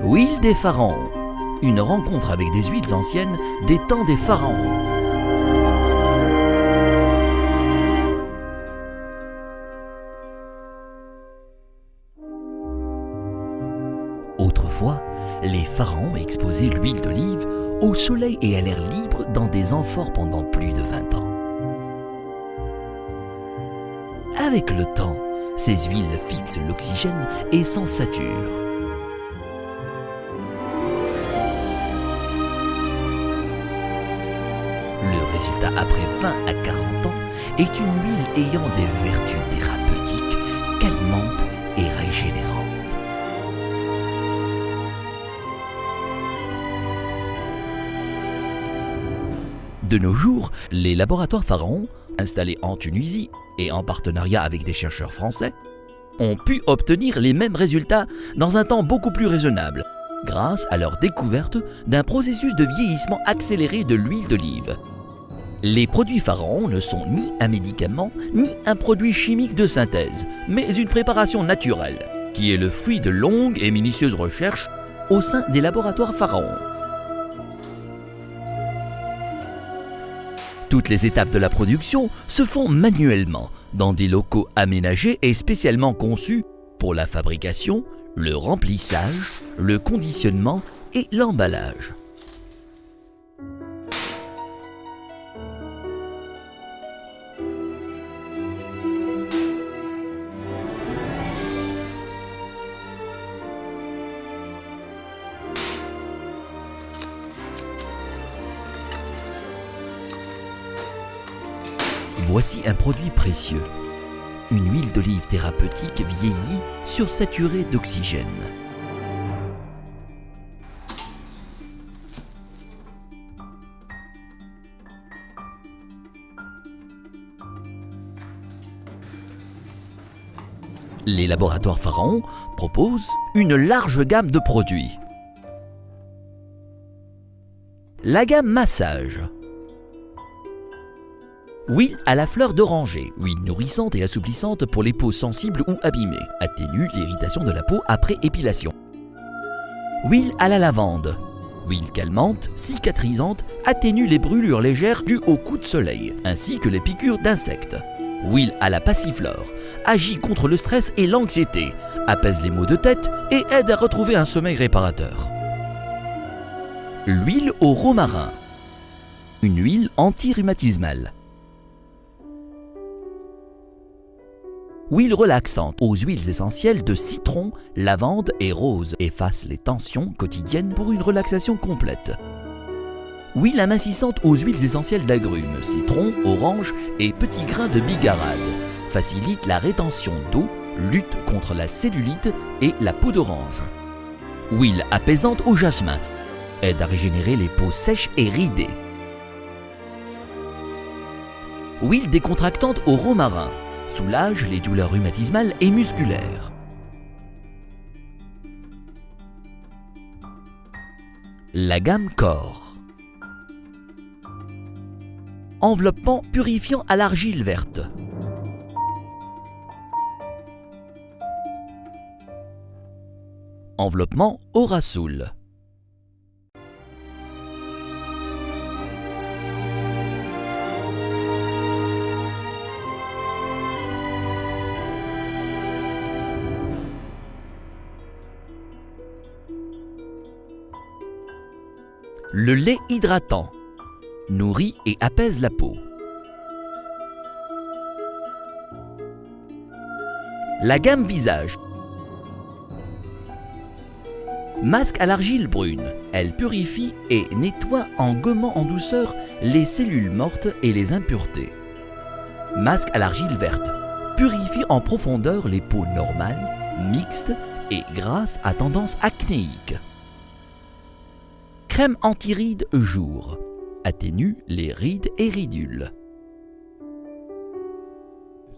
Huile des pharaons. Une rencontre avec des huiles anciennes des temps des pharaons. Autrefois, les pharaons exposaient l'huile d'olive au soleil et à l'air libre dans des amphores pendant plus de 20 ans. Avec le temps, ces huiles fixent l'oxygène et s'en saturent. Le résultat après 20 à 40 ans est une huile ayant des vertus thérapeutiques, calmantes et régénérantes. De nos jours, les laboratoires pharaons, installés en Tunisie et en partenariat avec des chercheurs français, ont pu obtenir les mêmes résultats dans un temps beaucoup plus raisonnable, grâce à leur découverte d'un processus de vieillissement accéléré de l'huile d'olive. Les produits pharaons ne sont ni un médicament, ni un produit chimique de synthèse, mais une préparation naturelle, qui est le fruit de longues et minutieuses recherches au sein des laboratoires pharaons. Toutes les étapes de la production se font manuellement, dans des locaux aménagés et spécialement conçus pour la fabrication, le remplissage, le conditionnement et l'emballage. Voici un produit précieux, une huile d'olive thérapeutique vieillie, sursaturée d'oxygène. Les laboratoires pharaons proposent une large gamme de produits. La gamme massage. Huile à la fleur d'oranger, huile nourrissante et assouplissante pour les peaux sensibles ou abîmées, atténue l'irritation de la peau après épilation. Huile à la lavande, huile calmante, cicatrisante, atténue les brûlures légères dues aux coups de soleil, ainsi que les piqûres d'insectes. Huile à la passiflore, agit contre le stress et l'anxiété, apaise les maux de tête et aide à retrouver un sommeil réparateur. L'huile au romarin, une huile anti-rhumatismale. Huile relaxante aux huiles essentielles de citron, lavande et rose efface les tensions quotidiennes pour une relaxation complète. Huile amincissante aux huiles essentielles d'agrumes, citron, orange et petits grains de bigarade facilite la rétention d'eau, lutte contre la cellulite et la peau d'orange. Huile apaisante au jasmin aide à régénérer les peaux sèches et ridées. Huile décontractante au romarin soulage les douleurs rhumatismales et musculaires. La gamme corps. Enveloppement purifiant à l'argile verte. Enveloppement Aurasoul. Le lait hydratant nourrit et apaise la peau. La gamme visage. Masque à l'argile brune. Elle purifie et nettoie en gommant en douceur les cellules mortes et les impuretés. Masque à l'argile verte. Purifie en profondeur les peaux normales, mixtes et grasses à tendance acnéique. Crème anti-rides jour. Atténue les rides et ridules.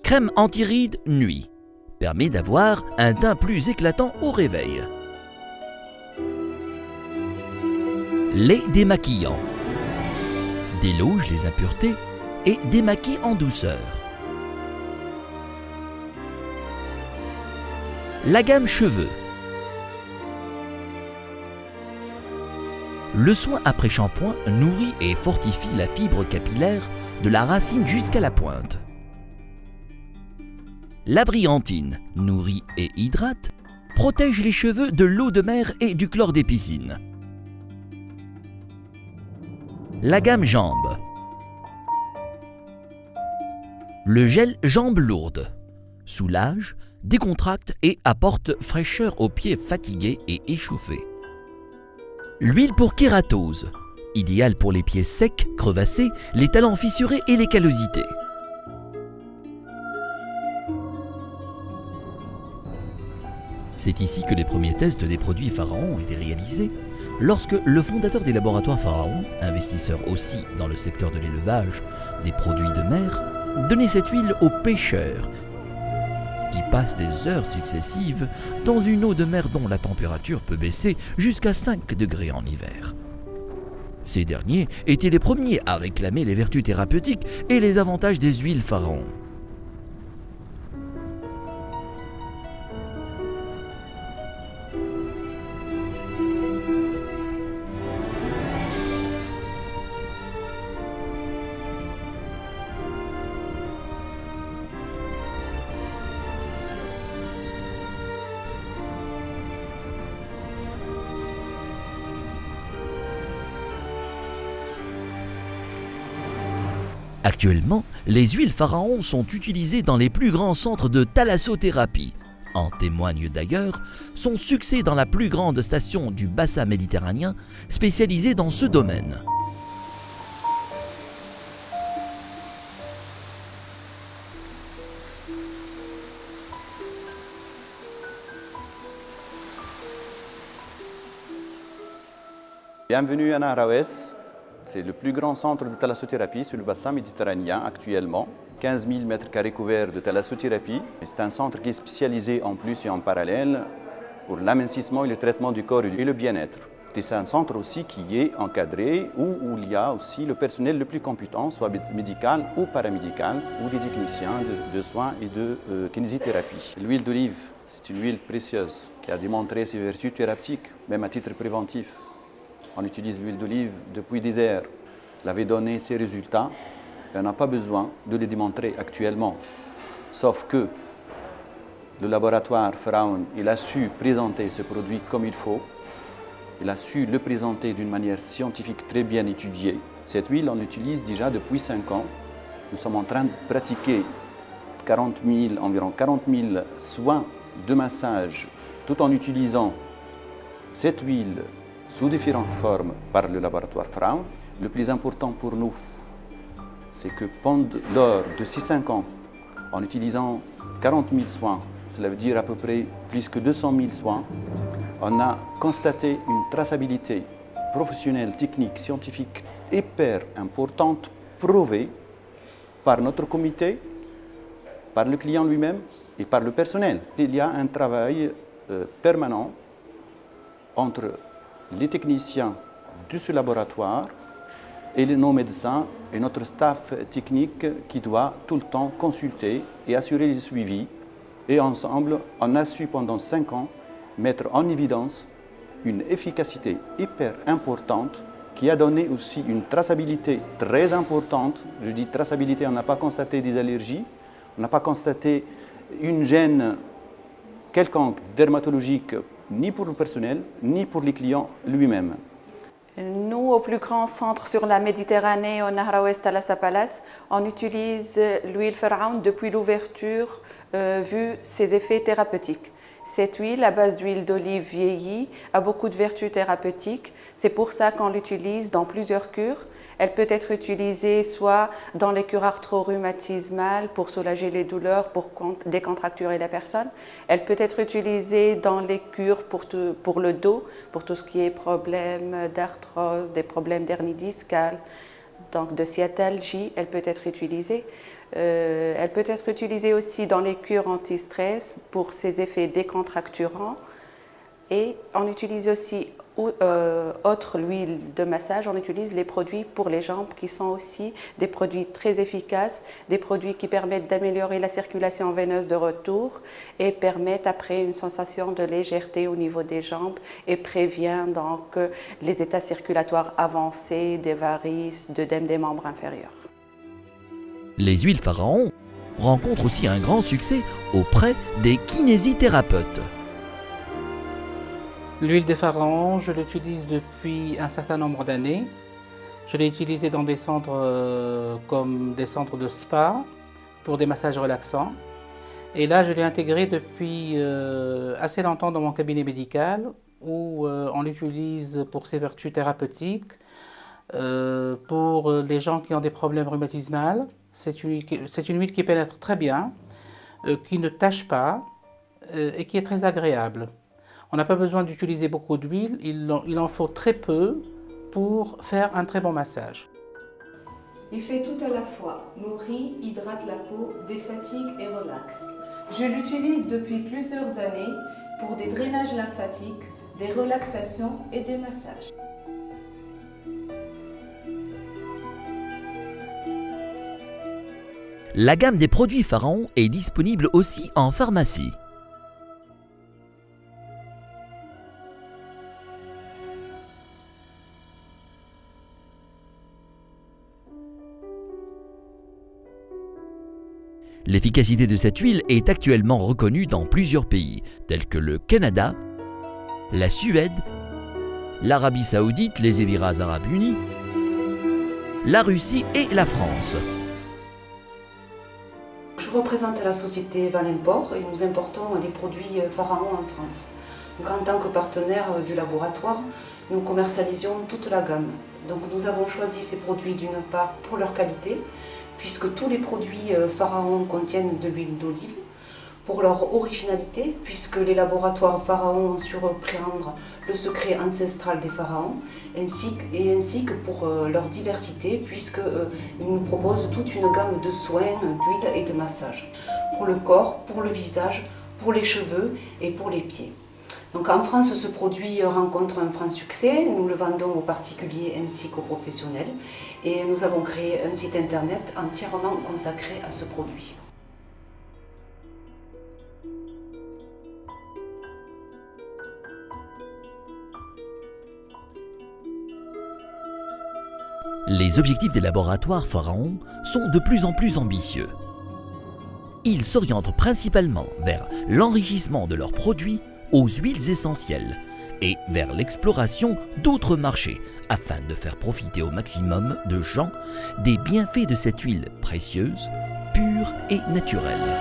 Crème anti-rides nuit. Permet d'avoir un teint plus éclatant au réveil. Lait démaquillant. Déloge les impuretés et démaquille en douceur. La gamme cheveux. Le soin après shampoing nourrit et fortifie la fibre capillaire de la racine jusqu'à la pointe. La brillantine nourrit et hydrate, protège les cheveux de l'eau de mer et du chlore des piscines. La gamme jambes. Le gel jambes lourdes soulage, décontracte et apporte fraîcheur aux pieds fatigués et échauffés. L'huile pour kératose, idéale pour les pieds secs, crevassés, les talons fissurés et les callosités. C'est ici que les premiers tests des produits Pharaon ont été réalisés, lorsque le fondateur des laboratoires Pharaon, investisseur aussi dans le secteur de l'élevage des produits de mer, donnait cette huile aux pêcheurs qui passent des heures successives dans une eau de mer dont la température peut baisser jusqu'à 5 degrés en hiver. Ces derniers étaient les premiers à réclamer les vertus thérapeutiques et les avantages des huiles Pharaon. Actuellement, les huiles Pharaon sont utilisées dans les plus grands centres de thalassothérapie. En témoigne d'ailleurs son succès dans la plus grande station du bassin méditerranéen spécialisée dans ce domaine. Bienvenue à Nahraouz. C'est le plus grand centre de thalassothérapie sur le bassin méditerranéen actuellement. 15 000 m² couverts de thalassothérapie. C'est un centre qui est spécialisé en plus et en parallèle pour l'amincissement et le traitement du corps et le bien-être. C'est un centre aussi qui est encadré où il y a aussi le personnel le plus compétent, soit médical ou paramédical, ou des techniciens de soins et de kinésithérapie. L'huile d'olive, c'est une huile précieuse qui a démontré ses vertus thérapeutiques, même à titre préventif. On utilise l'huile d'olive depuis des ères. Elle avait donné ses résultats. Et on n'a pas besoin de les démontrer actuellement. Sauf que le laboratoire Pharaon, il a su présenter ce produit comme il faut. Il a su le présenter d'une manière scientifique très bien étudiée. Cette huile, on l'utilise déjà depuis 5 ans. Nous sommes en train de pratiquer environ 40 000 soins de massage tout en utilisant cette huile sous différentes formes par le laboratoire Pharaon. Le plus important pour nous, c'est que lors de ces 5 ans, en utilisant 40 000 soins, cela veut dire à peu près plus que 200 000 soins, on a constaté une traçabilité professionnelle, technique, scientifique hyper importante, prouvée par notre comité, par le client lui-même et par le personnel. Il y a un travail permanent entre les techniciens de ce laboratoire et nos médecins et notre staff technique qui doit tout le temps consulter et assurer le suivi. Et ensemble, on a su pendant 5 ans mettre en évidence une efficacité hyper importante qui a donné aussi une traçabilité très importante. Je dis traçabilité, on n'a pas constaté des allergies, on n'a pas constaté une gêne quelconque dermatologique ni pour le personnel, ni pour les clients lui-même. Nous, au plus grand centre sur la Méditerranée, au Nahraouz Thalassa Palace, on utilise l'huile Pharaon depuis l'ouverture, vu ses effets thérapeutiques. Cette huile, à base d'huile d'olive vieillie, a beaucoup de vertus thérapeutiques. C'est pour ça qu'on l'utilise dans plusieurs cures. Elle peut être utilisée soit dans les cures arthro-rhumatismales pour soulager les douleurs, pour décontracturer la personne. Elle peut être utilisée dans les cures pour le dos, pour tout ce qui est problèmes d'arthrose, des problèmes d'hernie discale, donc de sciatalgie. Elle peut être utilisée. Elle peut être utilisée aussi dans les cures anti-stress pour ses effets décontracturants. Et on utilise aussi Autre l'huile de massage, on utilise les produits pour les jambes qui sont aussi des produits très efficaces, des produits qui permettent d'améliorer la circulation veineuse de retour et permettent après une sensation de légèreté au niveau des jambes et prévient donc les états circulatoires avancés, des varices, d'œdème des membres inférieurs. Les huiles Pharaon rencontrent aussi un grand succès auprès des kinésithérapeutes. L'huile de pharaon, je l'utilise depuis un certain nombre d'années. Je l'ai utilisée dans des centres comme des centres de spa pour des massages relaxants. Et là, je l'ai intégrée depuis assez longtemps dans mon cabinet médical où on l'utilise pour ses vertus thérapeutiques, pour les gens qui ont des problèmes rhumatismaux. C'est une huile qui pénètre très bien, qui ne tache pas et qui est très agréable. On n'a pas besoin d'utiliser beaucoup d'huile, il en faut très peu pour faire un très bon massage. Il fait tout à la fois, nourrit, hydrate la peau, défatigue et relaxe. Je l'utilise depuis plusieurs années pour des drainages lymphatiques, des relaxations et des massages. La gamme des produits Pharaon est disponible aussi en pharmacie. L'efficacité de cette huile est actuellement reconnue dans plusieurs pays, tels que le Canada, la Suède, l'Arabie Saoudite, les Émirats Arabes Unis, la Russie et la France. Je représente la société Valimport et nous importons les produits Pharaon en France. Donc, en tant que partenaire du laboratoire, nous commercialisons toute la gamme. Donc, nous avons choisi ces produits d'une part pour leur qualité, puisque tous les produits Pharaon contiennent de l'huile d'olive, pour leur originalité, puisque les laboratoires Pharaon ont su reprendre le secret ancestral des pharaons, ainsi que pour leur diversité, puisqu'ils nous proposent toute une gamme de soins, d'huile et de massages, pour le corps, pour le visage, pour les cheveux et pour les pieds. Donc en France, ce produit rencontre un franc succès. Nous le vendons aux particuliers ainsi qu'aux professionnels. Et nous avons créé un site internet entièrement consacré à ce produit. Les objectifs des laboratoires Pharaon sont de plus en plus ambitieux. Ils s'orientent principalement vers l'enrichissement de leurs produits aux huiles essentielles et vers l'exploration d'autres marchés afin de faire profiter au maximum de gens des bienfaits de cette huile précieuse, pure et naturelle.